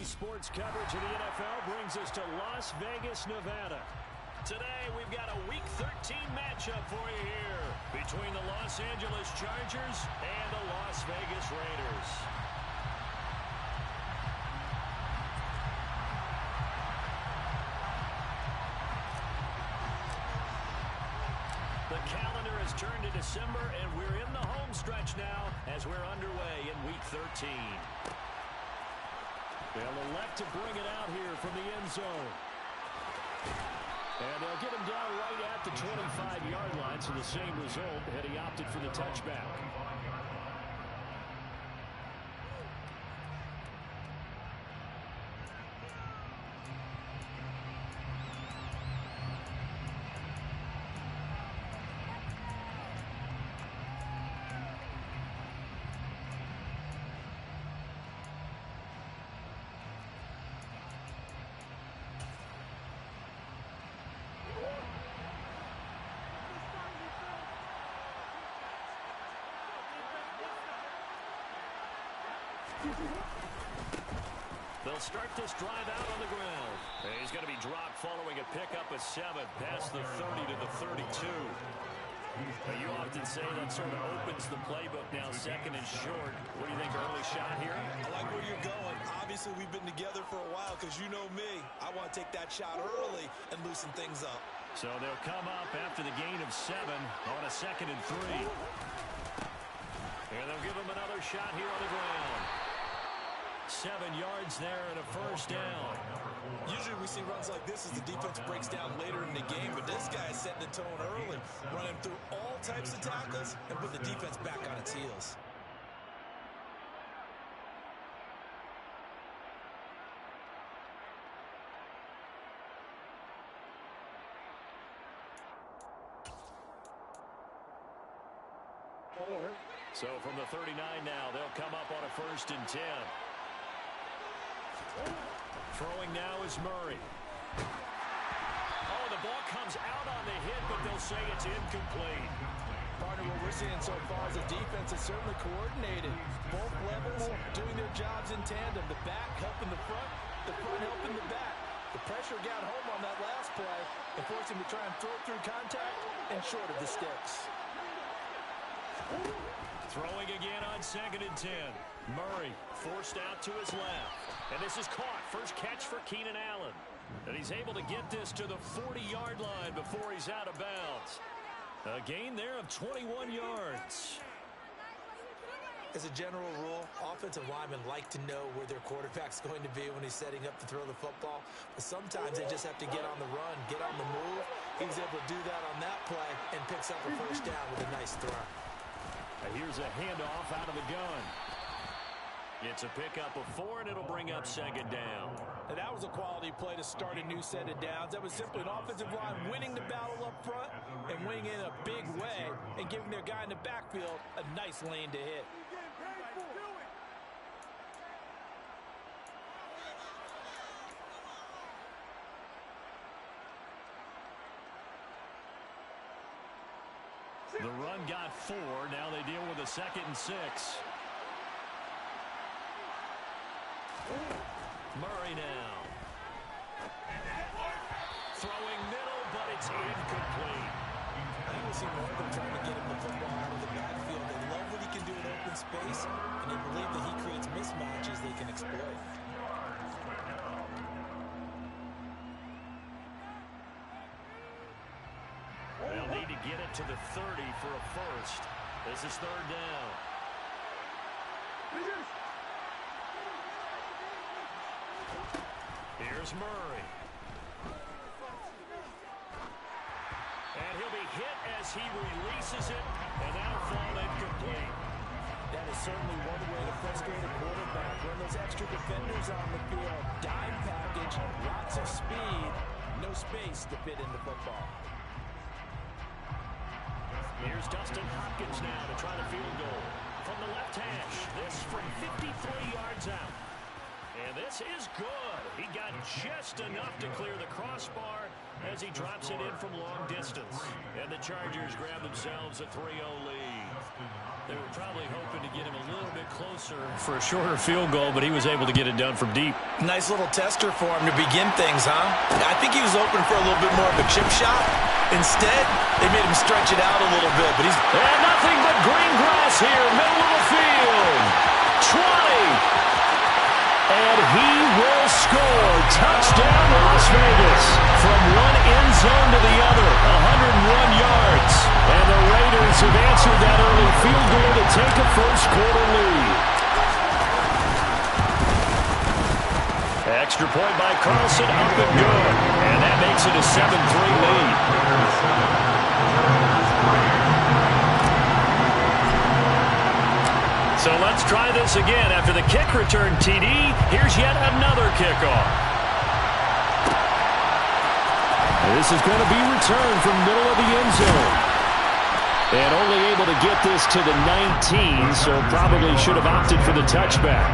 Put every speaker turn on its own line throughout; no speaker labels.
sports coverage of the NFL brings us to Las Vegas, Nevada. Today, we've got a Week 13 matchup for you here between the Los Angeles Chargers and the Las Vegas Raiders. The calendar has turned to December, and we're in the home stretch now as we're underway in Week 13. They'll elect to bring it out here from the end zone. And they'll get him down right at the 25-yard line, so the same result had he opted for the touchback. They'll start this drive out on the ground. And he's going to be dropped following a pickup of 7 past the 30 to the 32. But you often say that sort of opens the playbook now, second and short. What do you think, early shot here?
I like where you're going. Obviously, we've been together for a while because you know me. I want to take that shot early and loosen things up.
So they'll come up after the gain of 7 on a 2nd and 3. And they'll give him another shot here on the ground. 7 yards there and a first down.
Usually we see runs like this as the defense breaks down later in the game, but this guy is setting the tone early, running through all types of tackles and put the defense back on its heels.
So from the 39 now, they'll come up on a 1st and 10. Throwing now is Murray. Oh, the ball comes out on the hit, but they'll say it's incomplete.
Partner, what we're seeing so far is the defense is certainly coordinated. Both levels doing their jobs in tandem. The back helping the front helping the back. The pressure got home on that last play and forced him to try and throw through contact and short of the sticks.
Throwing again on 2nd and 10. Murray forced out to his left. And this is caught. First catch for Keenan Allen. And he's able to get this to the 40-yard line before he's out of bounds. A gain there of 21 yards.
As a general rule, offensive linemen like to know where their quarterback's going to be when he's setting up to throw the football. But sometimes they just have to get on the run, get on the move. He was able to do that on that play and picks up a first down with a nice throw.
Here's a handoff out of the gun. It's a pickup of 4, and it'll bring up 2nd down.
And that was a quality play to start a new set of downs. That was simply an offensive line winning the battle up front and winning in a big way and giving their guy in the backfield a nice lane to hit.
The run got 4. Now they deal with a 2nd and 6. Murray now. Throwing middle, but it's incomplete.
I think we'll see more of them trying to get him the football out of the backfield. They love what he can do in open space, and they believe that he creates mismatches they can exploit.
They'll need to get it to the 30 for a first. This is 3rd down. Here's Murray. And he'll be hit as he releases it, and that'll fall incomplete.
That is certainly one way to frustrate a quarterback. Run those extra defenders on the field. Dime package, lots of speed, no space to fit in the football.
Here's Dustin Hopkins now to try the field goal. From the left hash, this from 53 yards out. And this is good. He got just enough to clear the crossbar as he drops it in from long distance. And the Chargers grab themselves a 3-0 lead. They were probably hoping to get him a little bit closer for a shorter field goal, but he was able to get it done from deep.
Nice little tester for him to begin things, huh? I think he was open for a little bit more of a chip shot. Instead, they made him stretch it out a little bit. But he's
nothing but green grass here, middle of the field. 20. And he will score. Touchdown, Las Vegas. From one end zone to the other, 101 yards. And the Raiders have answered that early field goal to take a first-quarter lead. Extra point by Carlson, up and good. And that makes it a 7-3 lead. So let's try this again. After the kick return TD, here's yet another kickoff. This is going to be returned from middle of the end zone. And only able to get this to the 19, so probably should have opted for the touchback.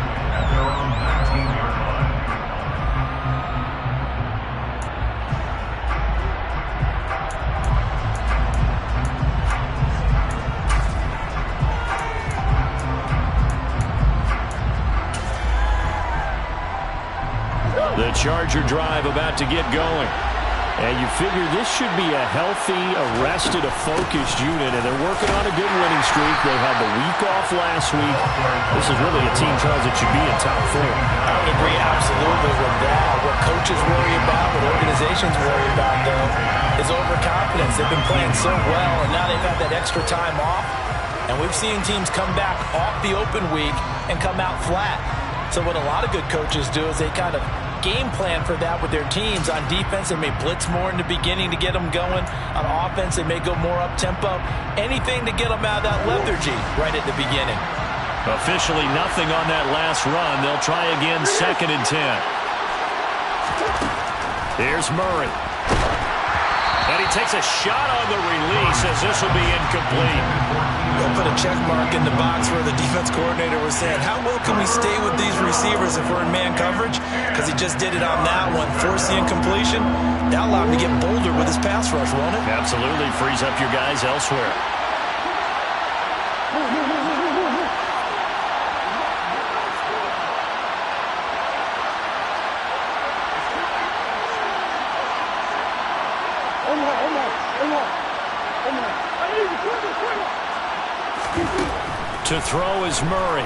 The Charger drive about to get going. And you figure this should be a healthy, arrested, a focused unit, and they're working on a good winning streak. They had the week off last week. This is really a team, Charles, that should be in top 4.
I would agree absolutely with that. What coaches worry about, what organizations worry about, though, is overconfidence. They've been playing so well, and now they've had that extra time off. And we've seen teams come back off the open week and come out flat. So what a lot of good coaches do is they kind of game plan for that with their teams. On defense, they may blitz more in the beginning to get them going. On offense, they may go more up-tempo. Anything to get them out of that lethargy right at the beginning.
Officially nothing on that last run. They'll try again, 2nd and 10. Here's Murray. And he takes a shot on the release as this will be incomplete.
They'll put a check mark in the box where the defense coordinator was saying, how well can we stay with these receivers if we're in man coverage? Because he just did it on that one, force the incompletion. That'll allow him to get bolder with his pass rush, won't it?
Absolutely, frees up your guys elsewhere. To throw is Murray.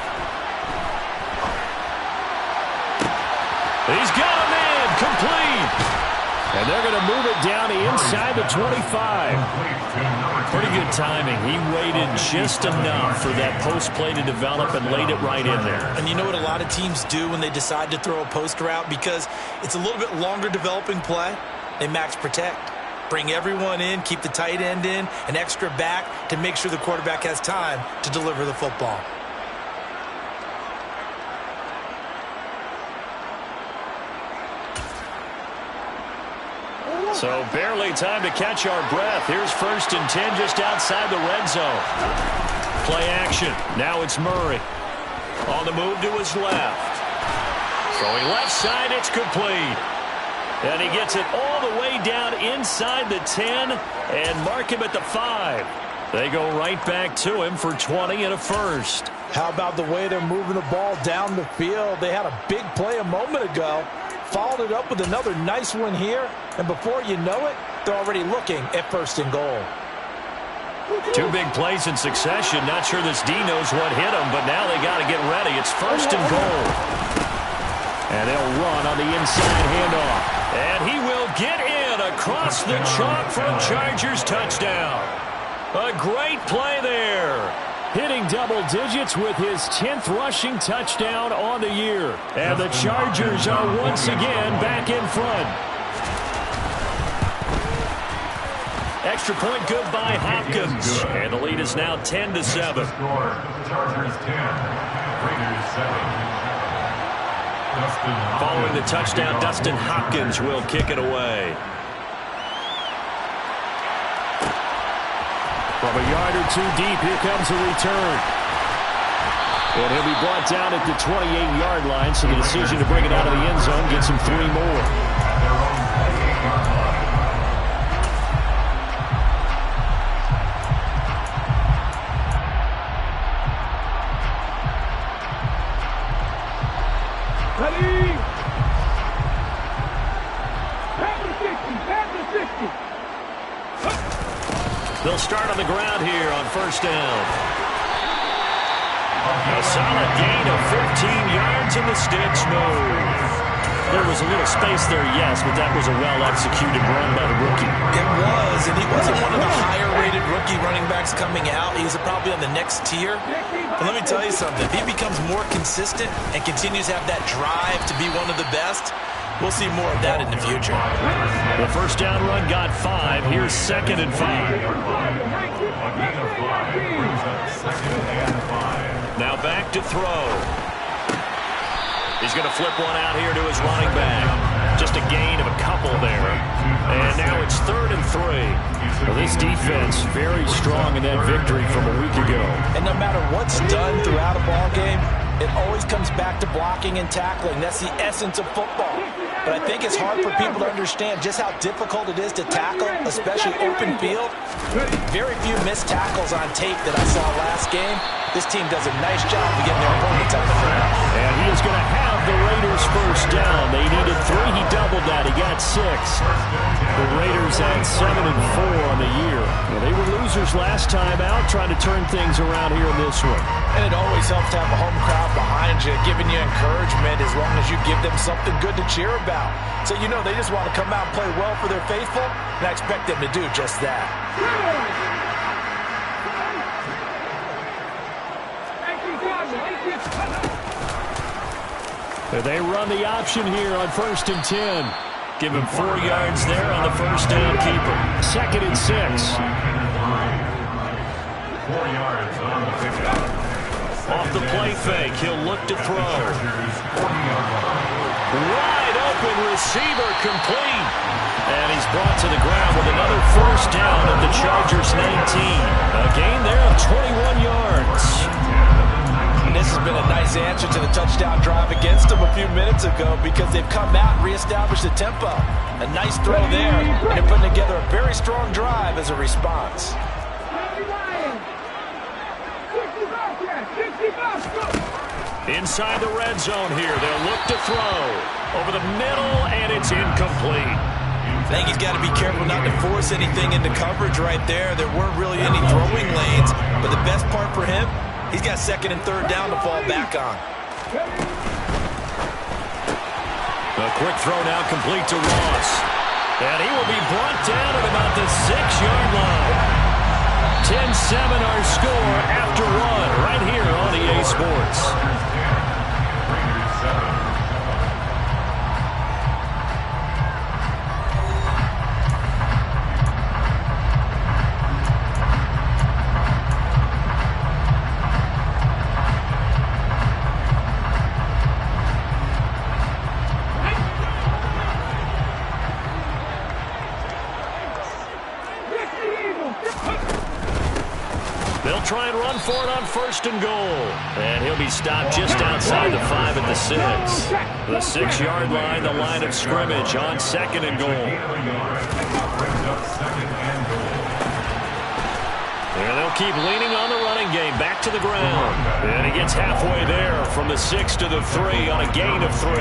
He's got him in, complete. And they're going to move it down inside the 25. Pretty good timing. He waited just enough for that post play to develop and laid it right in there.
And you know what a lot of teams do when they decide to throw a post route? Because it's a little bit longer developing play. They max protect. Bring everyone in, keep the tight end in, an extra back to make sure the quarterback has time to deliver the football.
So barely time to catch our breath. Here's 1st and 10 just outside the red zone. Play action. Now it's Murray. On the move to his left. Throwing left side, it's complete. And he gets it all the way down inside the 10 and mark him at the 5. They go right back to him for 20 and a first.
How about the way they're moving the ball down the field? They had a big play a moment ago, followed it up with another nice one here, and before you know it, they're already looking at 1st and goal.
2 big plays in succession. Not sure this D knows what hit him, but now they got to get ready. It's 1st and goal. And they'll run on the inside handoff. And he will get in across the chalk for a Chargers touchdown. A great play there. Hitting double digits with his 10th rushing touchdown on the year. And the Chargers are once again back in front. Extra point good by Hopkins. And the lead is now 10-7.
Chargers 10, Raiders 7.
Following the touchdown, Dustin Hopkins will kick it away. From a yard or 2 deep, here comes a return. And he'll be brought down at the 28-yard line, so the decision to bring it out of the end zone gets him 3 more. They'll start on the ground here on first down. A solid gain of 15 yards and the sticks move. There was a little space there, yes, but that was a well-executed run by the rookie.
It was, and he wasn't one of the higher-rated rookie running backs coming out. He's probably on the next tier. But let me tell you something. If he becomes more consistent and continues to have that drive to be one of the best, we'll see more of that in the future.
The first down run got 5. Here's 2nd and 5. Now back to throw. He's going to flip one out here to his running back. Just a gain of a couple there. And now it's 3rd and 3. Well, this defense very strong in that victory from a week ago.
And no matter what's done throughout a ball game, it always comes back to blocking and tackling. That's the essence of football. But I think it's hard for people to understand just how difficult it is to tackle, especially open field. Very few missed tackles on tape that I saw last game. This team does a nice job of getting their opponents on the field.
And he is going to have the Raiders first down. They needed 3. He doubled that. He got 6. The Raiders had 7 and 4 on the year. Well, they were losers last time out, trying to turn things around here in this one.
And it always helps to have a home crowd behind you, giving you encouragement as long as you give them something good to cheer about. So you know they just want to come out and play well for their faithful, and I expect them to do just that.
They run the option here on 1st and 10. Give him 4 yards there on the first down keeper. 2nd and 6.
4 yards on the pickup.
Off the play fake, he'll look to throw. Wide open receiver, complete. And he's brought to the ground with another first down at the Chargers' 19. A gain there of 21 yards.
This has been a nice answer to the touchdown drive against them a few minutes ago because they've come out and reestablished the tempo. A nice throw there, and they're putting together a very strong drive as a response.
Inside the red zone here, they'll look to throw. Over the middle, and it's incomplete.
I think he's got to be careful not to force anything into coverage right there. There weren't really any throwing lanes, but the best part for him, he's got 2nd and 3rd down to fall back on.
A quick throw now complete to Ross. And he will be brought down at about the 6-yard line. 10-7 our score after 1 right here on EA Sports. They'll try and run for it on 1st and goal. And he'll be stopped just outside the 5 at the 6. The 6-yard line, the line of scrimmage on 2nd and goal. And they'll keep leaning on the running game back to the ground. And he gets halfway there from the 6 to the 3 on a gain of 3.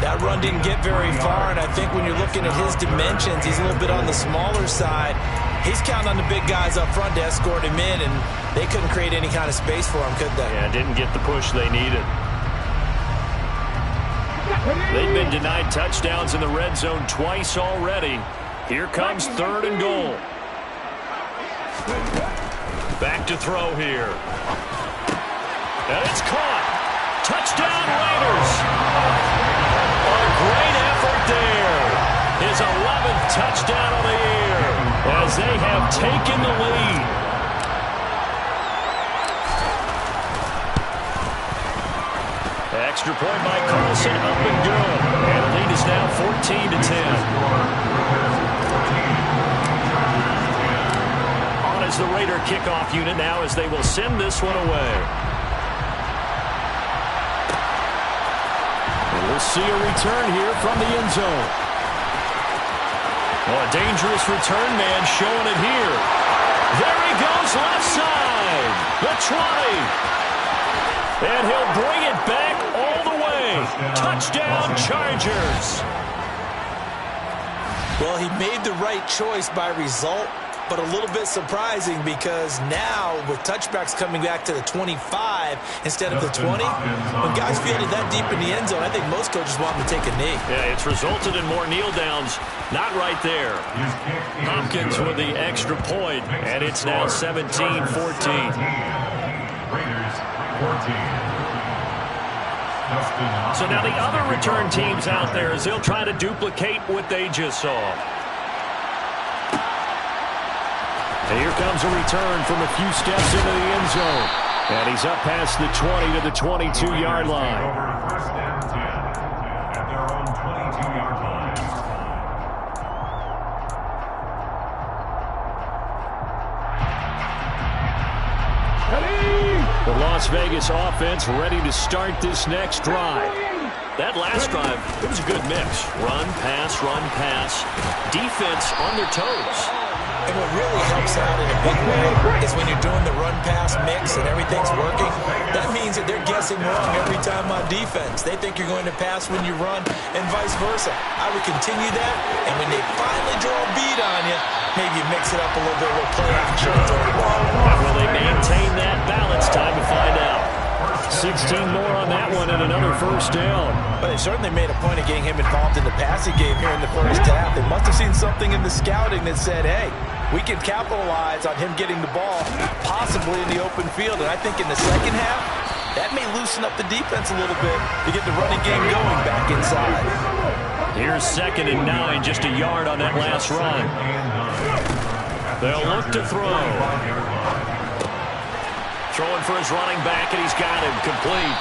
That run didn't get very far, and I think when you're looking at his dimensions, he's a little bit on the smaller side. He's counting on the big guys up front to escort him in, and they couldn't create any kind of space for him, could they?
Yeah, didn't get the push they needed. They've been denied touchdowns in the red zone twice already. Here comes 3rd and goal. Back to throw here. And it's caught. Touchdown Raiders. A great effort there. His 11th touchdown of the year as they have taken the lead. Extra point by Carlson, up and good. And the lead is now 14-10. On as the Raider kickoff unit now as they will send this one away. We'll see a return here from the end zone. Oh, a dangerous return man showing it here. There he goes, left side. The 20. And he'll bring it back all the way. Touchdown, Chargers.
Well, he made the right choice by result, but a little bit surprising because now with touchbacks coming back to the 25 instead of the 20, when guys fielded that deep in the end zone, I think most coaches want them to take a knee.
Yeah, it's resulted in more kneel downs. Not right there. Hopkins with the extra point, and it's now 17-14.
Raiders 14.
So now the other return teams out there as they'll try to duplicate what they just saw. And here comes a return from a few steps into the end zone. And he's up past the 20 to the 22-yard line.
Over first and 10 at their own 22-yard line.
The Las Vegas offense ready to start this next drive. That last drive, it was a good mix. Run, pass, defense on their toes.
And what really helps out in a big way is when you're doing the run-pass mix and everything's working, that means that they're guessing wrong every time on defense. They think you're going to pass when you run and vice versa. I would continue that, and when they finally draw a beat on you, maybe you mix it up a little bit with play action.
And will they maintain that balance? Time to find out. 16 more on that one and another first down.
But they certainly made a point of getting him involved in the passing game here in the first half. They must have seen something in the scouting that said, hey, we can capitalize on him getting the ball possibly in the open field. And I think in the second half, that may loosen up the defense a little bit to get the running game going back inside.
Here's 2nd and 9, just a yard on that last run. They'll look to throw. Throwing for his running back, and he's got him complete.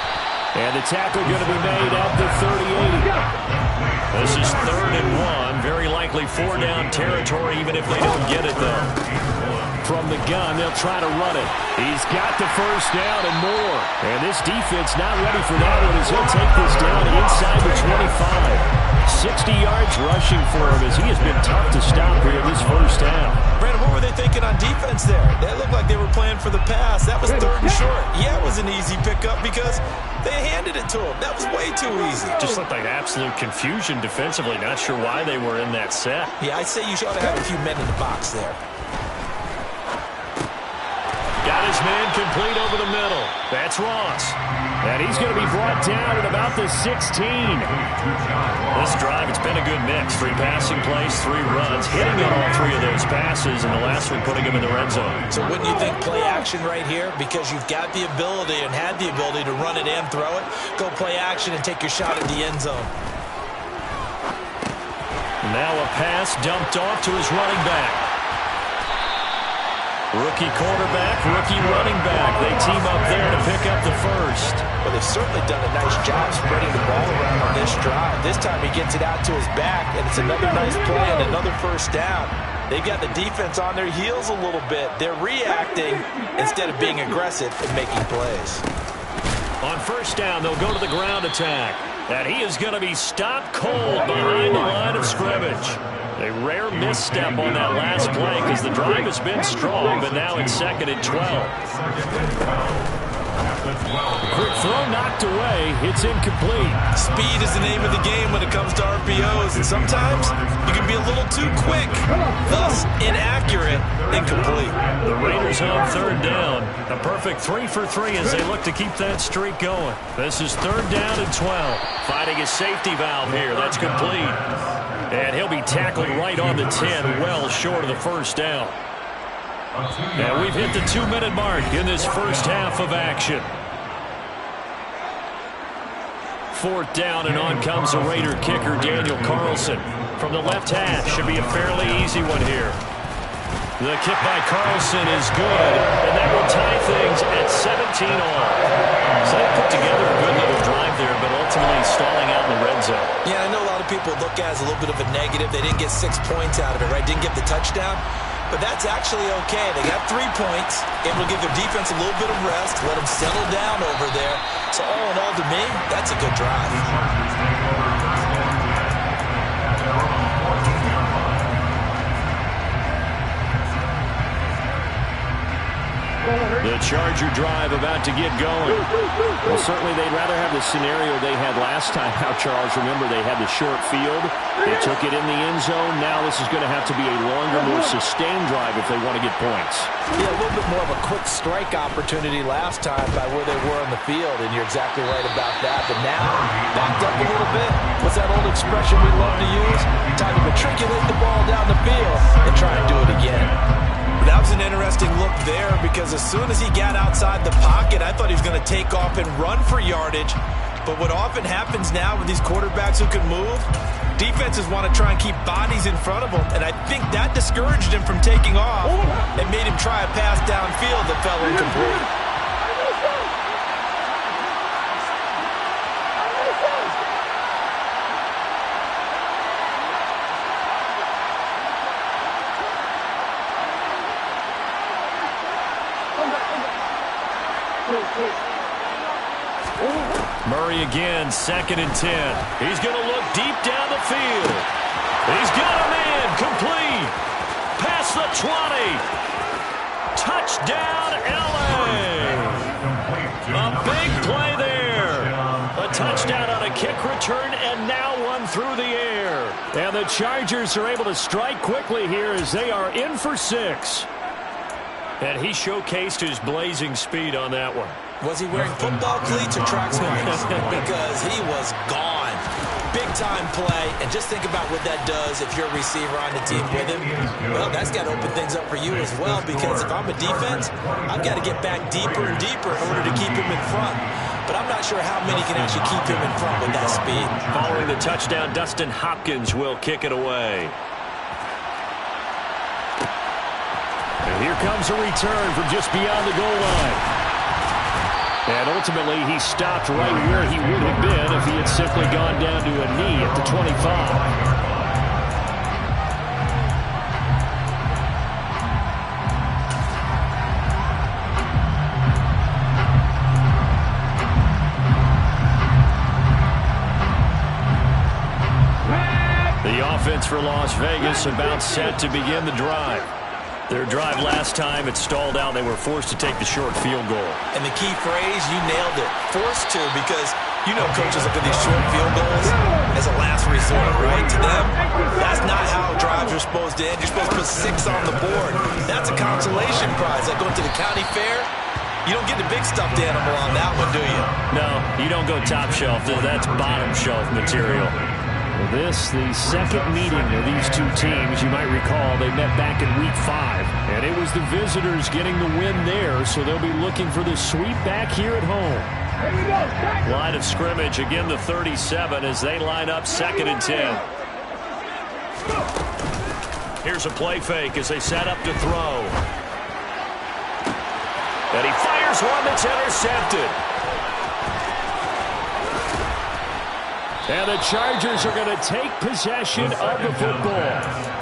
And the tackle going to be made at the 38. This is 3rd and 1. Very likely 4-down territory, even if they don't get it, though. From the gun, they'll try to run it. He's got the first down and more. And this defense not ready for that one as he'll take this down inside the 25. 60 yards rushing for him as he has been tough to stop here in this first half.
Brandon, what were they thinking on defense there? That looked like they were playing for the pass. That was 3rd and short. Yeah, it was an easy pickup because they handed it to him. That was way too easy.
Just looked like absolute confusion defensively. Not sure why they were in that set.
Yeah, I'd say you should have a few men in the box there.
Got his man complete over the middle. That's Ross. And he's going to be brought down at about the 16. This drive, it's been a good mix. 3 passing plays, 3 runs. Hitting on all 3 of those passes, and the last one putting him in the red zone.
So wouldn't you think play action right here? Because you've got the ability and had the ability to run it and throw it. Go play action and take your shot at the end zone.
Now a pass dumped off to his running back. Rookie quarterback, rookie running back. They team up there to pick up the first.
Well, they've certainly done a nice job spreading the ball around on this drive. This time he gets it out to his back, and it's another nice play and another first down. They've got the defense on their heels a little bit. They're reacting instead of being aggressive and making plays.
On first down, they'll go to the ground attack. And he is going to be stopped cold behind the line of scrimmage. A rare misstep on that last play because the drive has been strong, but now it's 2nd and 12. Quick throw knocked away. It's incomplete.
Speed is the name of the game when it comes to RPOs, and sometimes you can be a little too quick, thus inaccurate, incomplete.
The Raiders on 3rd down. A perfect 3 for 3 as they look to keep that streak going. This is 3rd down and 12. Finding his safety valve here. That's complete. And he'll be tackled right on the 10, well short of the first down. And we've hit the 2-minute mark in this first half of action. 4th down, and on comes the Raider kicker, Daniel Carlson. From the left hash, should be a fairly easy one here. The kick by Carlson is good, and that will tie things at 17 all. So they put together a good little drive there, but ultimately stalling out in the red zone.
Yeah, I know a lot of people look at it as a little bit of a negative. They didn't get 6 points out of it, right? Didn't get the touchdown. But that's actually okay. They got 3 points, able to give their defense a little bit of rest, let them settle down over there. So all in all, to me, that's a good drive.
The Charger drive about to get going. Well, certainly they'd rather have the scenario they had last time out, Charles. Remember, they had the short field. They took it in the end zone. Now this is going to have to be a longer, more sustained drive if they want to get points.
Yeah, a little bit more of a quick strike opportunity last time by where they were on the field, and you're exactly right about that. But now, backed up a little bit. What's that old expression we love to use? Time to matriculate the ball down the field and try and do it again. That was an interesting look there because as soon as he got outside the pocket, I thought he was going to take off and run for yardage. But what often happens now with these quarterbacks who can move, defenses want to try and keep bodies in front of them, and I think that discouraged him from taking off and made him try a pass downfield that fell incomplete.
Murray again, 2nd and 10. He's going to look deep down the field. He's got a man, complete. Past the 20. Touchdown, L.A. A big play there. A touchdown on a kick return, and now one through the air. And the Chargers are able to strike quickly here as they are in for 6. And he showcased his blazing speed on that one.
Was he wearing football cleats or track spikes? Because he was gone. Big-time play, and just think about what that does if you're a receiver on the team with him. Well, that's got to open things up for you as well, because if I'm a defense, I've got to get back deeper and deeper in order to keep him in front. But I'm not sure how many can actually keep him in front with that speed.
Following the touchdown, Dustin Hopkins will kick it away. And here comes a return from just beyond the goal line. And ultimately, he stopped right where he would have been if he had simply gone down to a knee at the 25. The offense for Las Vegas about set to begin the drive. Their drive last time, it stalled out. They were forced to take the short field goal.
And the key phrase, you nailed it. Forced to, because you know coaches look at these short field goals as a last resort, right? To them, that's not how drives are supposed to end. You're supposed to put 6 on the board. That's a consolation prize. Like going to the county fair, you don't get the big stuffed animal on that one, do you?
No, you don't go top shelf. That's bottom shelf material. Well, this, the second meeting of these two teams. You might recall they met back in Week 5, and it was the visitors getting the win there, so they'll be looking for the sweep back here at home. Line of scrimmage, again the 37 as they line up 2nd and 10. Here's a play fake as they set up to throw. And he fires one that's intercepted. And the Chargers are going to take possession of the football.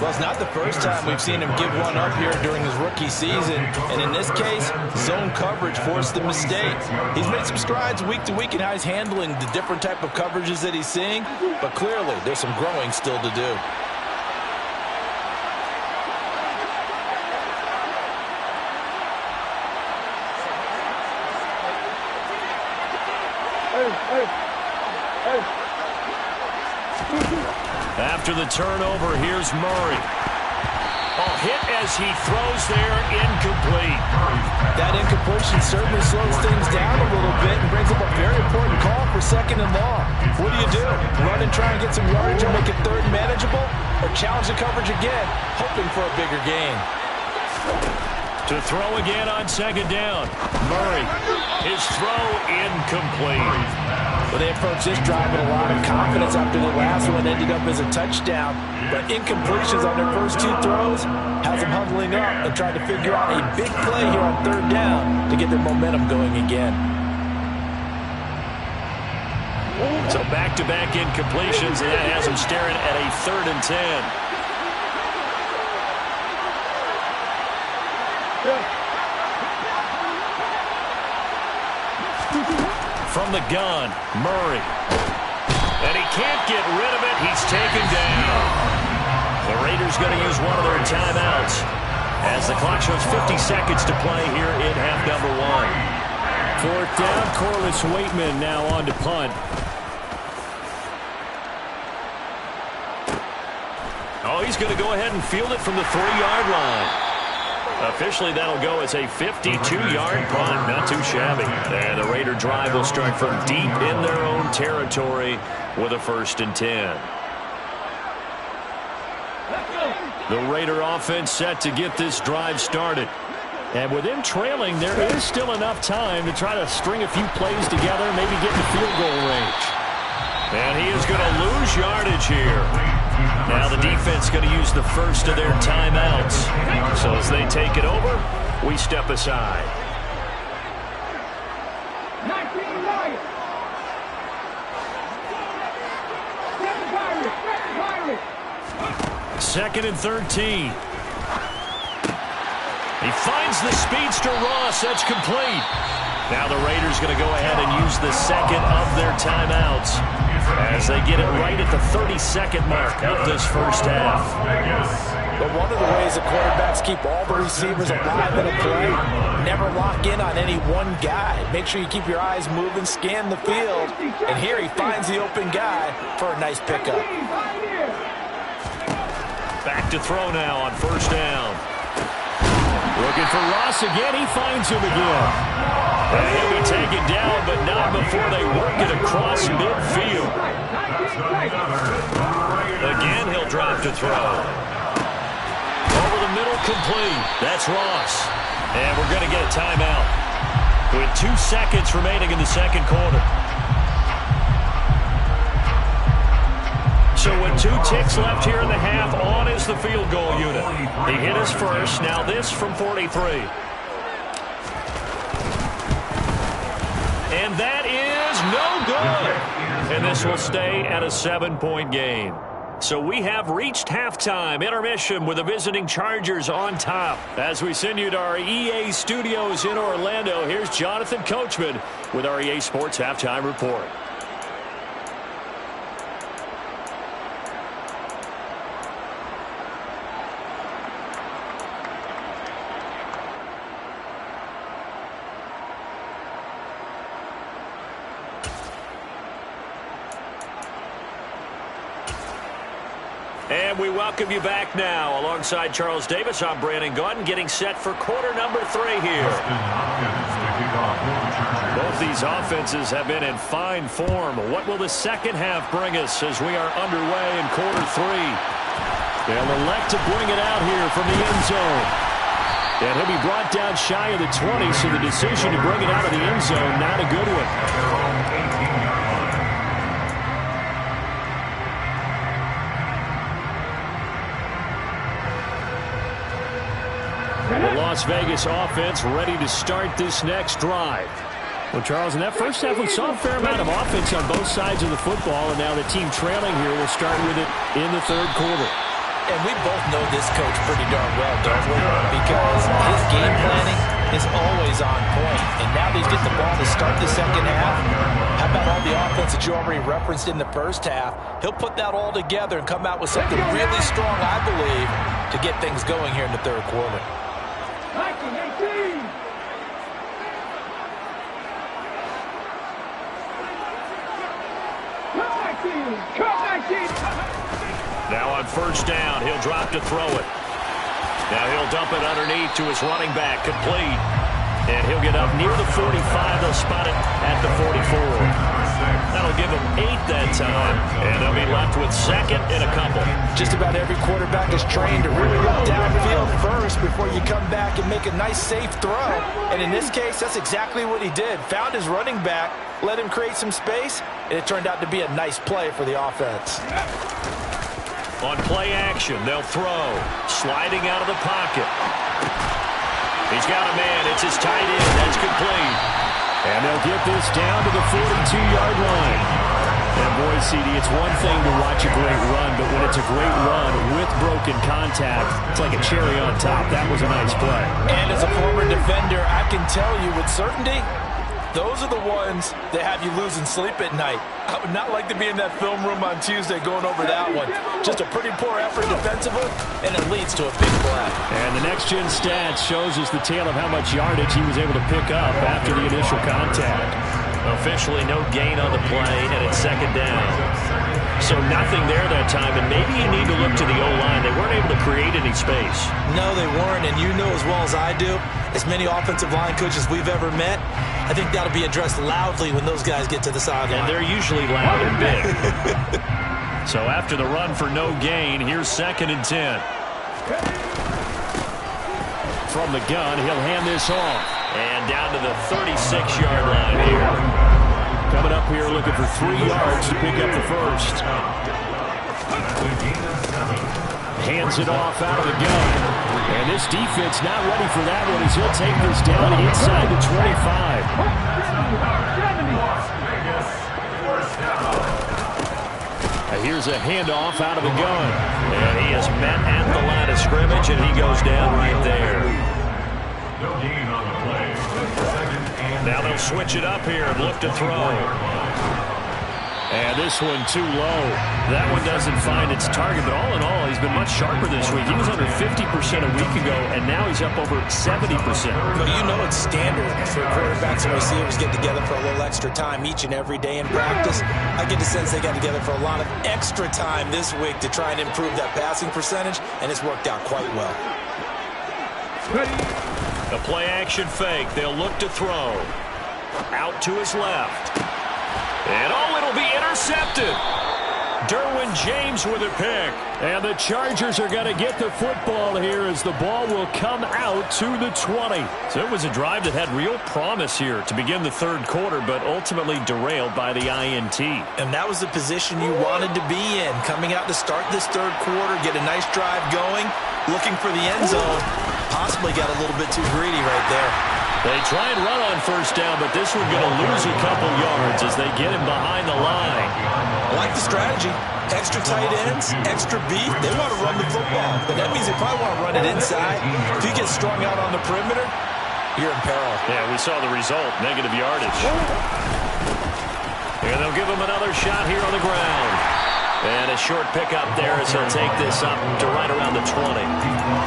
Well, it's not the first time we've seen him give one up here during his rookie season. And in this case, zone coverage forced the mistake. He's made some strides week to week in how he's handling the different type of coverages that he's seeing. But clearly, there's some growing still to do.
After the turnover, here's Murray. Oh, hit as he throws there, incomplete.
That incompletion certainly slows things down a little bit and brings up a very important call for 2nd and long. What do? Run and try and get some yardage and make it 3rd manageable? Or challenge the coverage again, hoping for a bigger gain?
To throw again on 2nd down. Murray, his throw incomplete.
Well, they approached this drive with a lot of confidence after the last one ended up as a touchdown. But incompletions on their first 2 throws has them huddling up and trying to figure out a big play here on 3rd down to get their momentum going again.
So back-to-back incompletions, and that has them staring at a 3rd and 10. From the gun, Murray. And he can't get rid of it. He's taken down. The Raiders going to use one of their timeouts as the clock shows 50 seconds to play here in half number 1.
Fourth down, Corliss Waitman now on to punt.
Oh, he's going to go ahead and field it from the 3-yard line. Officially, that'll go as a 52-yard punt. Not too shabby. And the Raider drive will start from deep in their own territory with a 1st and 10. The Raider offense set to get this drive started.
And with them trailing, there is still enough time to try to string a few plays together, maybe get in the field goal range.
And he is going to lose yardage here. Now the defense going to use the first of their timeouts. So as they take it over, we step aside. 2nd and 13. He finds the speedster Ross. That's complete. Now the Raiders going to go ahead and use the second of their timeouts as they get it right at the 32nd mark of this first half.
But one of the ways the quarterbacks keep all the receivers alive in a play, never lock in on any one guy. Make sure you keep your eyes moving, scan the field, and here he finds the open guy for a nice pickup.
Back to throw now on 1st down.
Looking for Ross again. He finds him again.
And he'll be taken down, but not before they work it across midfield. Again, he'll drop to throw. Over the middle, complete. That's Ross. And we're going to get a timeout with 2 seconds remaining in the second quarter. So with 2 ticks left here in the half, on is the field goal unit. He hit his first. Now this from 43. And that is no good. And this will stay at a 7-point game. So we have reached halftime. Intermission with the visiting Chargers on top. As we send you to our EA studios in Orlando, here's Jonathan Coachman with our EA Sports Halftime Report. And we welcome you back now. Alongside Charles Davis, I'm Brandon Gaudin, getting set for quarter number 3 here. Both these offenses have been in fine form. What will the second half bring us as we are underway in quarter 3? They'll elect to bring it out here from the end zone. And he'll be brought down shy of the 20, so the decision to bring it out of the end zone, not a good one. The Las Vegas offense ready to start this next drive.
Well, Charles, in that first half, we saw a fair amount of offense on both sides of the football, and now the team trailing here will start with it in the third quarter.
And we both know this coach pretty darn well, don't we? Because his game planning is always on point. And now they get the ball to start the second half. How about all the offense that you already referenced in the first half? He'll put that all together and come out with something really strong, I believe, to get things going here in the third quarter.
Now on first down, he'll drop to throw it. Now he'll dump it underneath to his running back, complete. And he'll get up near the 45. They'll spot it at the 44. That'll give him 8 that time. And they'll be left with second and a couple.
Just about every quarterback is trained to really look downfield first before you come back and make a nice, safe throw. And in this case, that's exactly what he did. Found his running back, let him create some space, and it turned out to be a nice play for the offense.
On play action, they'll throw. Sliding out of the pocket. He's got a man. It's his tight end. That's complete.
And they'll get this down to the 42-yard line. And boy, CD, it's one thing to watch a great run, but when it's a great run with broken contact, it's like a cherry on top. That was a nice play.
And as a defender, I can tell you with certainty, those are the ones that have you losing sleep at night. I would not like to be in that film room on Tuesday going over that one. Just a pretty poor effort defensively, and it leads to a big play.
And the next-gen stats shows us the tale of how much yardage he was able to pick up after the initial contact.
Officially no gain on the play, and it's second down. So nothing there that time, and maybe you need to look to the O-line. They weren't able to create any space.
No, they weren't, and you know as well as I do, as many offensive line coaches we've ever met, I think that'll be addressed loudly when those guys get to the sideline.
And they're usually loud and big. So after the run for no gain, here's 2nd and 10.
From the gun, he'll hand this off.
And down to the 36-yard line here.
Coming up here looking for 3 yards to pick up the first. Hands it off out of the gun. And this defense not ready for that one as he'll take this down inside the 25. Here's a handoff out of the gun.
And he is met at the line of scrimmage, and he goes down right there.
No gain on the play.
Now they'll switch it up here and look to throw.
And this one too low. That one doesn't find its target, but all in all, he's been much sharper this week. He was under 50% a week ago, and now he's up over 70%.
Well, you know it's standard for quarterbacks and receivers get together for a little extra time each and every day in practice. I get the sense they got together for a lot of extra time this week to try and improve that passing percentage, and it's worked out quite well.
The play-action fake. They'll look to throw. Out to his left. And, oh, it'll be intercepted. Derwin James with a pick.
And the Chargers are going to get the football here as the ball will come out to the 20.
So it was a drive that had real promise here to begin the third quarter, but ultimately derailed by the INT.
And that was the position you wanted to be in. Coming out to start this third quarter, get a nice drive going, looking for the end zone. Possibly got a little bit too greedy right there.
They try and run on first down, but this one's going to lose a couple yards as they get him behind the line.
I like the strategy. Extra tight ends, extra beef. They want to run the football, but that means they probably want to run it inside. If you get strung out on the perimeter, you're in peril.
Yeah, we saw the result, negative yardage. And they'll give him another shot here on the ground. And a short pickup there as he'll take this up to right around the 20.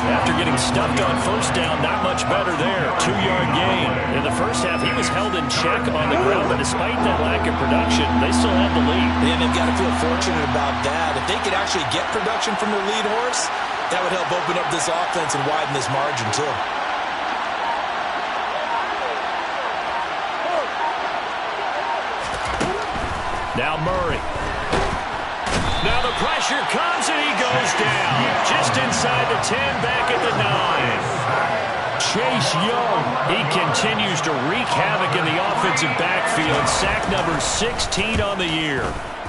After getting stuffed on first down, not much better there. 2-yard gain. In the first half, he was held in check on the ground, but despite that lack of production, they still have the lead.
And they've got to feel fortunate about that. If they could actually get production from their lead horse, that would help open up this offense and widen this margin too.
Now Murray. Now the pressure comes and he goes down. Just inside the 10, back at the 9. Chase Young, he continues to wreak havoc in the offensive backfield. Sack number 16 on the year.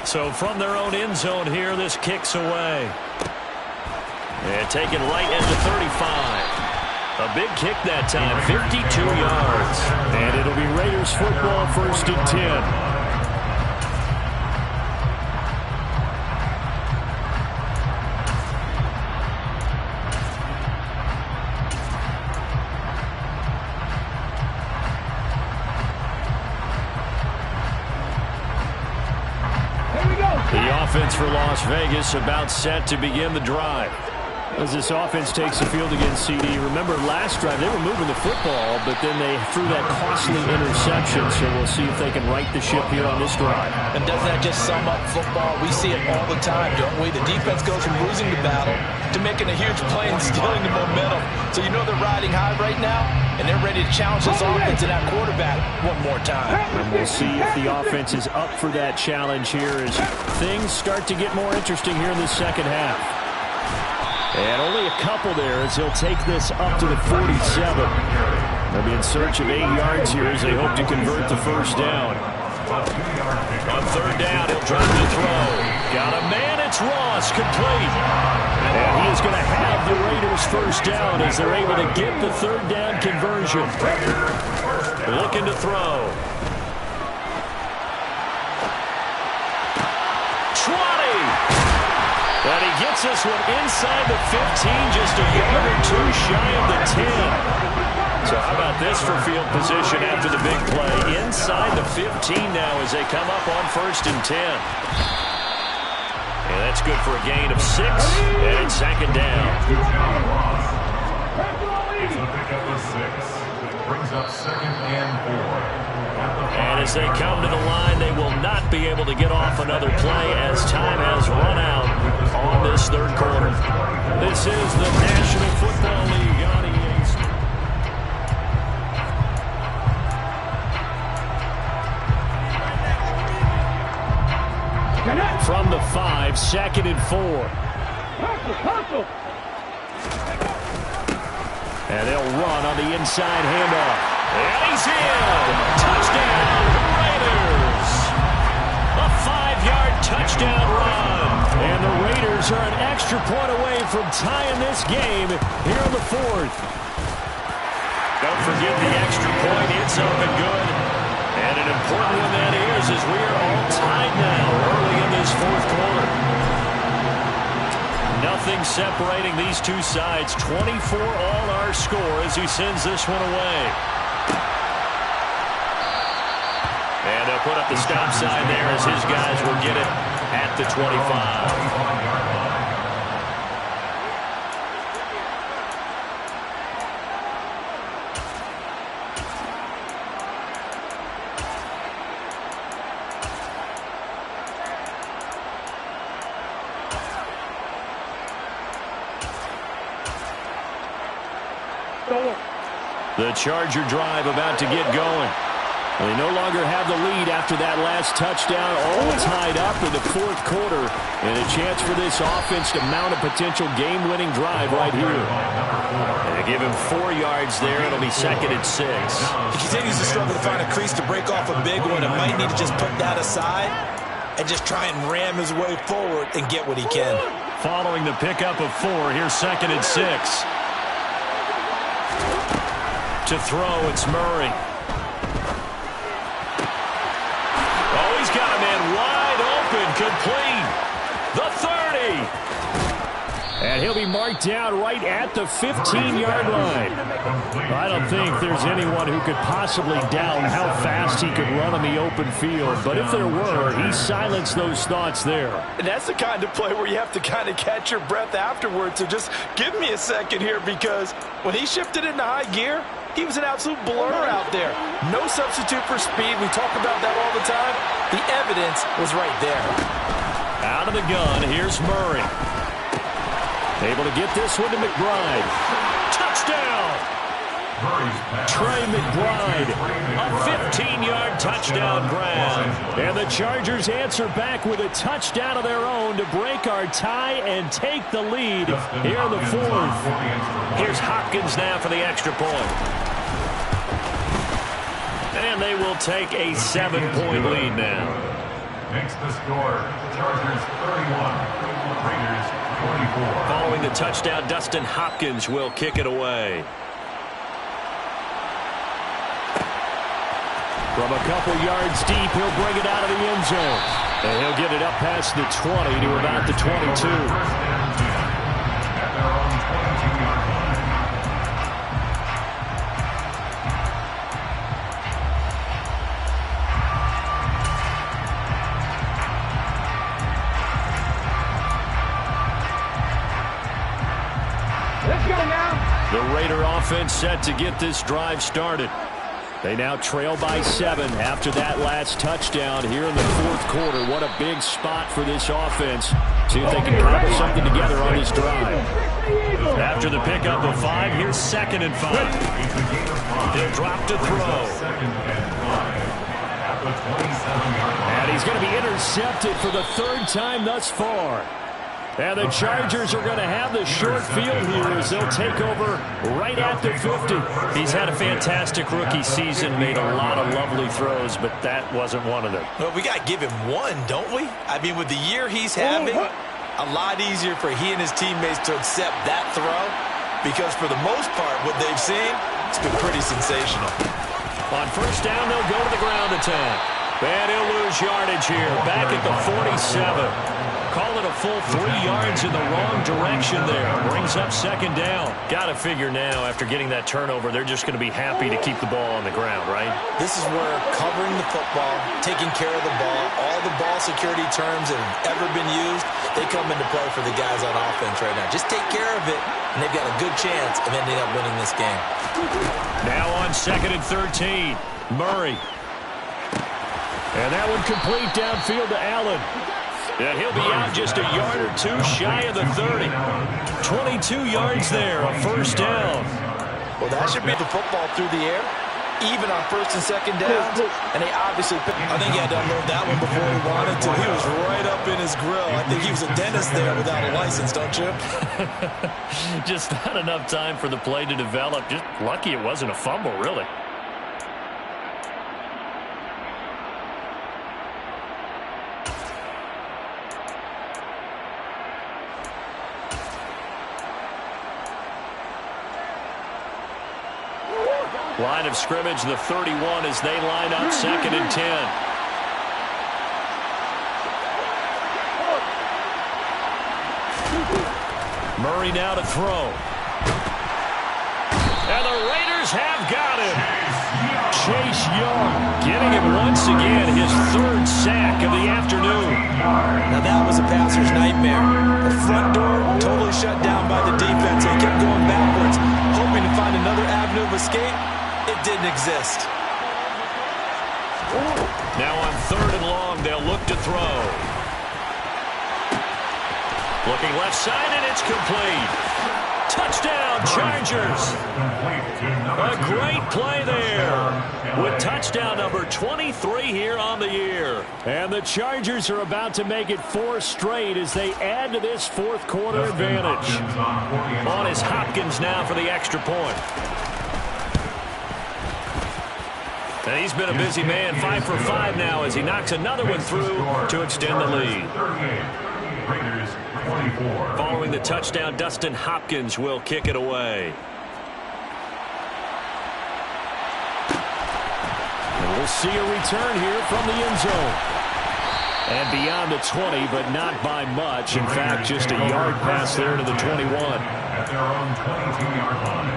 So from their own end zone here, this kicks away. And taken right at the 35. A big kick that time, 52 yards.
And it'll be Raiders football, 1st and 10. The offense for Las Vegas about set to begin the drive. As this offense takes the field against CD, remember last drive they were moving the football, but then they threw that costly interception, so we'll see if they can right the ship here on this drive.
And doesn't that just sum up football? We see it all the time, don't we? The defense goes from losing the battle to making a huge play and stealing the momentum. So you know they're riding high right now, and they're ready to challenge this offense and that quarterback one more time.
And we'll see if the offense is up for that challenge here as things start to get more interesting here in the second half. And only a couple there as he'll take this up to the 47. They'll be in search of 8 yards here as they hope to convert the first down.
On third down, he'll try to throw. Got a man, it's Ross, complete.
And he is going to have the Raiders first down as they're able to get the third down conversion.
Looking to throw. 20. And he gets this one inside the 15, just a yard or two shy of the 10. So how about this for field position after the big play? Inside the 15 now as they come up on 1st and 10. And that's good for a gain of 6. And it's 2nd down.
It's a pickup of 6. Brings up 2nd and 4.
And as they come to the line, they will not be able to get off another play as time has run out on this 3rd quarter. This is the National Football League on EA. From the 5, 2nd and 4. And they'll run on the inside handoff. And he's in! Touchdown, Raiders! A 5-yard touchdown run. And the Raiders are an extra point away from tying this game here in the 4th. Don't forget the extra point. It's up and good. And an important one that is, as we are all tied now early in this 4th quarter. Nothing separating these two sides. 24 all our score as he sends this one away. And they'll put up the stop sign there as his guys will get it at the 25. The Charger drive about to get going. They no longer have the lead after that last touchdown, all tied up in the 4th quarter, and a chance for this offense to mount a potential game-winning drive right here. And they give him 4 yards there. It'll be 2nd and 6.
He continues to struggle to find a crease to break off a big one. It might need to just put that aside and just try and ram his way forward and get what he can.
Following the pickup of 4, here's 2nd and 6. To throw, it's Murray. Oh, he's got a man wide open, complete. The 30. And he'll be marked down right at the 15-yard line. I don't think there's anyone who could possibly doubt how fast he could run on the open field. But if there were, he silenced those thoughts there.
And that's the kind of play where you have to kind of catch your breath afterwards. So just give me a second here, because when he shifted into high gear, he was an absolute blur out there. No substitute for speed. We talk about that all the time. The evidence was right there.
Out of the gun, here's Murray. Able to get this one to McBride. Touchdown! Trey McBride, a 15-yard touchdown grab. And the Chargers answer back with a touchdown of their own to break our tie and take the lead here in the 4th. Here's Hopkins now for the extra point. And they will take a 7-point lead now.
Makes the score Chargers 31, Raiders 24.
Following the touchdown, Dustin Hopkins will kick it away. From a couple yards deep, he'll bring it out of the end zone. And he'll get it up past the 20 to about the 22.
At their own 22-yard line.
The Raider offense set to get this drive started. They now trail by 7 after that last touchdown here in the 4th quarter. What a big spot for this offense. See if they can cobble something together on this drive. After the pickup of 5, here's 2nd and 5. He'll drop to throw. And he's going to be intercepted for the 3rd time thus far. And the Chargers are going to have the short field here as they'll take over right at the 50.
He's had a fantastic rookie season, made a lot of lovely throws, but that wasn't one of them.
Well, we got to give him one, don't we? I mean, with the year he's having, a lot easier for he and his teammates to accept that throw, because for the most part, what they've seen, it's been pretty sensational.
On 1st down, they'll go to the ground attack. And he'll lose yardage here, back at the 47.
Call it a full 3 yards in the wrong direction there. Brings up second down. Got to figure now, after getting that turnover, they're just going to be happy to keep the ball on the ground, right?
This is where covering the football, taking care of the ball, all the ball security terms that have ever been used, they come into play for the guys on offense right now. Just take care of it, and they've got a good chance of ending up winning this game.
Now on 2nd and 13, Murray. And that one complete downfield to Allen. And he'll be out just a yard or two shy of the 30. 22 yards there, a first down.
Well, that should be the football through the air, even on 1st and 2nd downs. And they obviously, I think he had to unload that one before he wanted to. He was right up in his grill. I think he was a dentist there without a license, don't you?
Just not enough time for the play to develop. Just lucky it wasn't a fumble, really. Line of scrimmage, the 31, as they line up 2nd and 10. Murray now to throw. And the Raiders have got him. Chase Young getting him once again, his 3rd sack of the afternoon.
Now that was a passer's nightmare. The front door totally shut down by the defense. They kept going backwards, hoping to find another avenue of escape. It didn't exist.
Now on 3rd and long, they'll look to throw. Looking left side, and it's complete. Touchdown, Chargers. A great play there with touchdown number 23 here on the year. And the Chargers are about to make it 4 straight as they add to this 4th quarter advantage. On is Hopkins now for the extra point. And he's been a busy man, 5 for 5 now as he knocks another one through to extend the lead. Following the touchdown, Dustin Hopkins will kick it away.
And we'll see a return here from the end zone. And beyond the 20, but not by much. In fact, just a yard pass there to the 21.
At their own 22-yard line.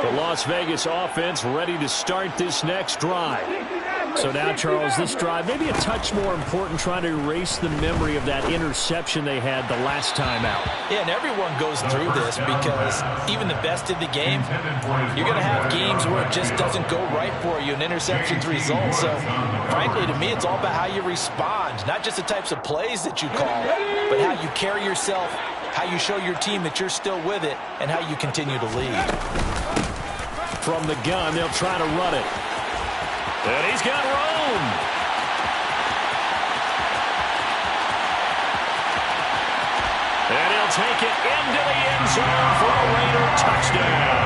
The Las Vegas offense ready to start this next drive. So now, Charles, this drive maybe a touch more important, trying to erase the memory of that interception they had the last time out.
Yeah, and everyone goes through this because even the best in the game, you're going to have games where it just doesn't go right for you, and interceptions result. So, frankly, to me, it's all about how you respond, not just the types of plays that you call, but how you carry yourself, how you show your team that you're still with it, and how you continue to lead.
From the gun, they'll try to run it.
And he's got room. And he'll take it into the end zone for a Raider touchdown.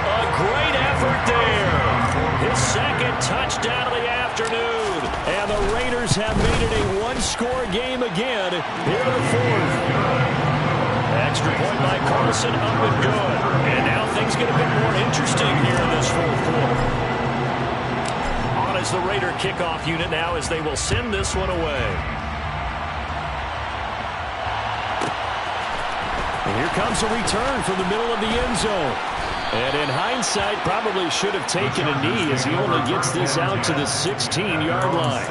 A great effort there. His 2nd touchdown of the afternoon. And the Raiders have made it a 1-score game again here in the 4th. Extra point by Carlson, up and good. And now things get a bit more interesting here in this 4th quarter. On is the Raider kickoff unit now as they will send this one away.
And here comes a return from the middle of the end zone. And in hindsight, probably should have taken a knee as he only gets this out to the 16-yard line.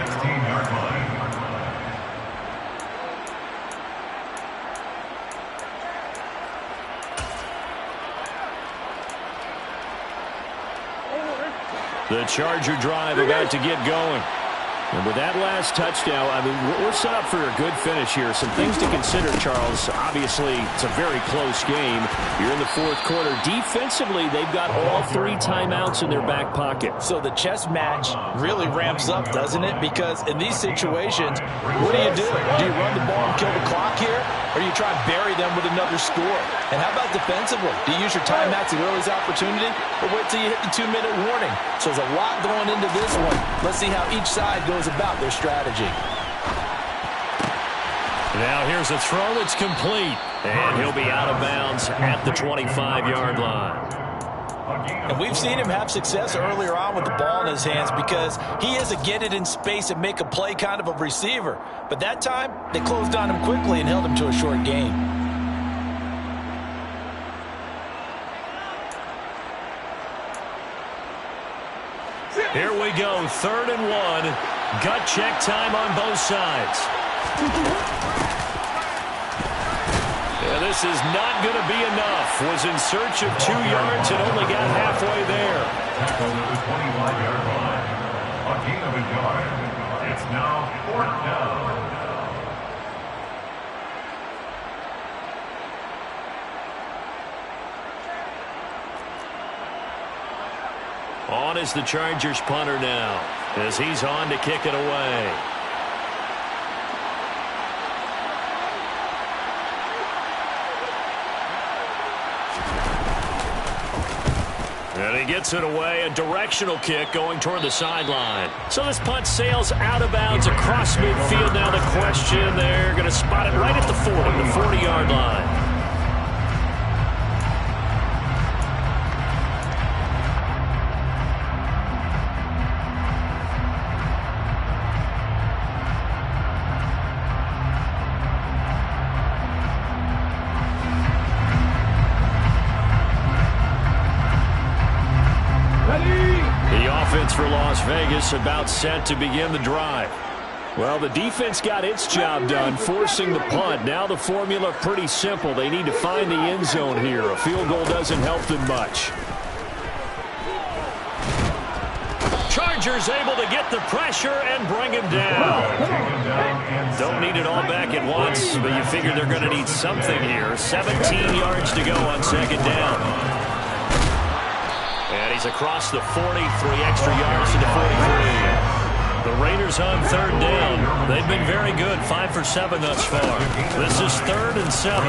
The Charger drive about to get going.
And with that last touchdown, I mean, we're set up for a good finish here. Some things to consider, Charles. Obviously, it's a very close game. You're in the 4th quarter. Defensively, they've got all 3 timeouts in their back pocket.
So the chess match really ramps up, doesn't it? Because in these situations, what do? Do you run the ball and kill the clock here? Or do you try and bury them with another score? And how about defensively? Do you use your timeouts at earliest opportunity? Or wait till you hit the 2-minute warning? So there's a lot going into this one. Let's see how each side goes about their strategy.
Now here's a throw. It's complete. And he'll be out of bounds at the 25-yard line.
And we've seen him have success earlier on with the ball in his hands because he is a get it in space and make a play kind of a receiver. But that time, they closed on him quickly and held him to a short gain.
Here we go, 3rd and 1. Gut check time on both sides. Yeah, this is not going to be enough. Was in search of 2 yards and only got halfway there.
Tackle at the 21-yard line. A gain of a yard. It's now 4th down.
On is the Chargers punter now, as he's on to kick it away. And he gets it away, a directional kick going toward the sideline. So this punt sails out of bounds across midfield. Now the question, they're going to spot it right at the 40, the 40-yard line. For Las Vegas, about set to begin the drive. Well, the defense got its job done, forcing the punt. Now the formula pretty simple. They need to find the end zone here. A field goal doesn't help them much. Chargers able to get the pressure and bring him down. Don't need it all back at once, but you figure they're going to need something here. 17 yards to go on 2nd down. And he's across the 40, 3 extra yards to the 43. The Raiders on 3rd down. They've been very good, 5 for 7 thus far. This is 3rd and 7.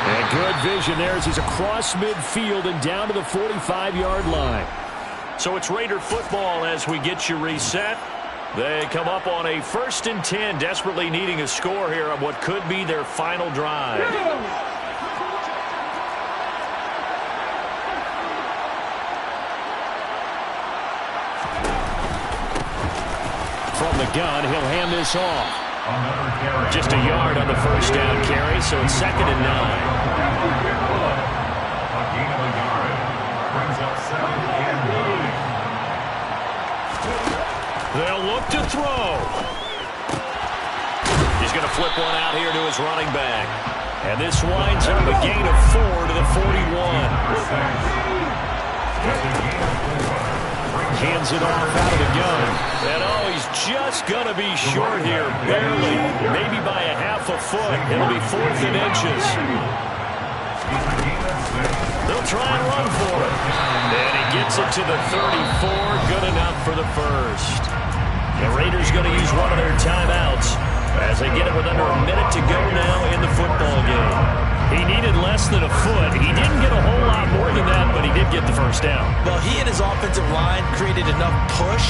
And good vision there as he's across midfield and down to the 45-yard line. So it's Raider football as we get you reset. They come up on a 1st and 10, desperately needing a score here on what could be their final drive. From the gun, he'll hand this off. Just a yard on the 1st down carry, so it's 2nd and 9.
A gain of a yard brings up 2nd and 9.
They'll look to throw. He's going to flip one out here to his running back. And this winds up a gain of 4 to the 41. Hands it off out of the gun. And oh, he's just going to be short here, barely, maybe by a half a foot. It'll be 4th and inches. They'll try and run for it. And he gets it to the 34, good enough for the first. The Raiders going to use one of their timeouts as they get it with under a minute to go now in the football game. He needed less than a foot. He didn't get a whole lot more than that, but he did get the 1st down.
Well, he and his offensive line created enough push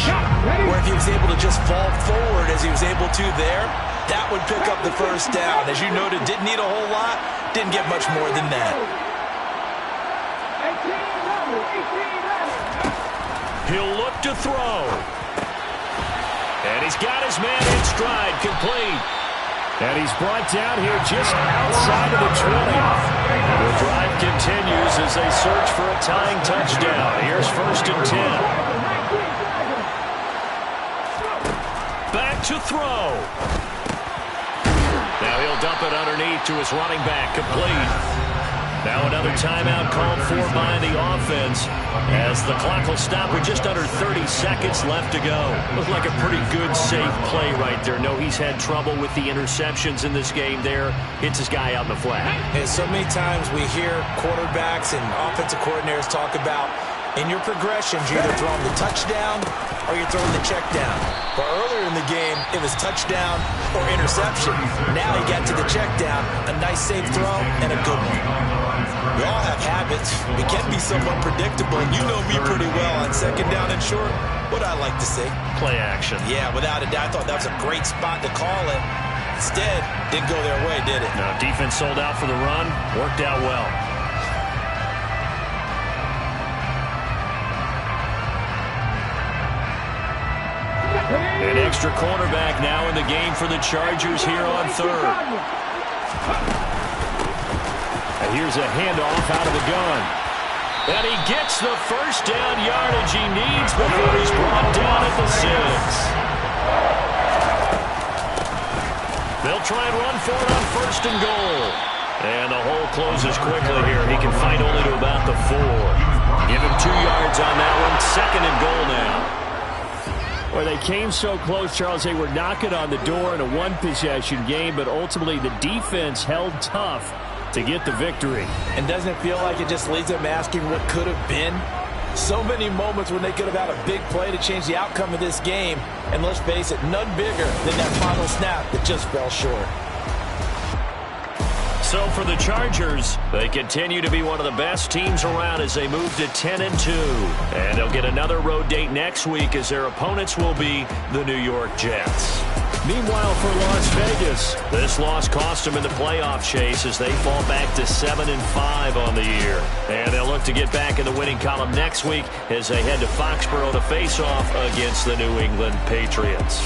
where if he was able to just fall forward as he was able to there, that would pick up the 1st down. As you noted, didn't need a whole lot, didn't get much more than that.
He'll look to throw. And he's got his man in stride, complete. And he's brought down here just outside of the 20. The drive continues as they search for a tying touchdown. Here's 1st and 10. Back to throw. Now he'll dump it underneath to his running back, complete. Now another timeout called for by the offense as the clock will stop with just under 30 seconds left to go. Looked like a pretty good, safe play right there. No, he's had trouble with the interceptions in this game there. Hits his guy out in the flat.
And so many times we hear quarterbacks and offensive coordinators talk about in your progressions, you're either throwing the touchdown or you're throwing the check down. But earlier in the game, it was touchdown or interception. Now he got to the check down, a nice safe throw, and a good one. We all have habits. We can be somewhat predictable, and you know me pretty well on 2nd down and short. What I like to say?
Play action.
Yeah, without a doubt. I thought that was a great spot to call it. Instead, didn't go their way, did it?
No, defense sold out for the run. Worked out well. An extra cornerback now in the game for the Chargers here on third. And here's a handoff out of the gun. And he gets the first down yardage he needs before he's brought down at the 6. They'll try and run for it on 1st and goal. And the hole closes quickly here. He can fight only to about the 4. Give him 2 yards on that one. 2nd and goal now.
Well, they came so close, Charles. They were knocking on the door in a one-possession game, but ultimately the defense held tough to get the victory.
And doesn't it feel like it just leaves them asking what could have been? So many moments when they could have had a big play to change the outcome of this game. And let's face it, none bigger than that final snap that just fell short.
So for the Chargers, they continue to be one of the best teams around as they move to 10-2. And they'll get another road date next week as their opponents will be the New York Jets.
Meanwhile, for Las Vegas,
this loss cost them in the playoff chase as they fall back to 7-5 on the year. And they'll look to get back in the winning column next week as they head to Foxborough to face off against the New England Patriots.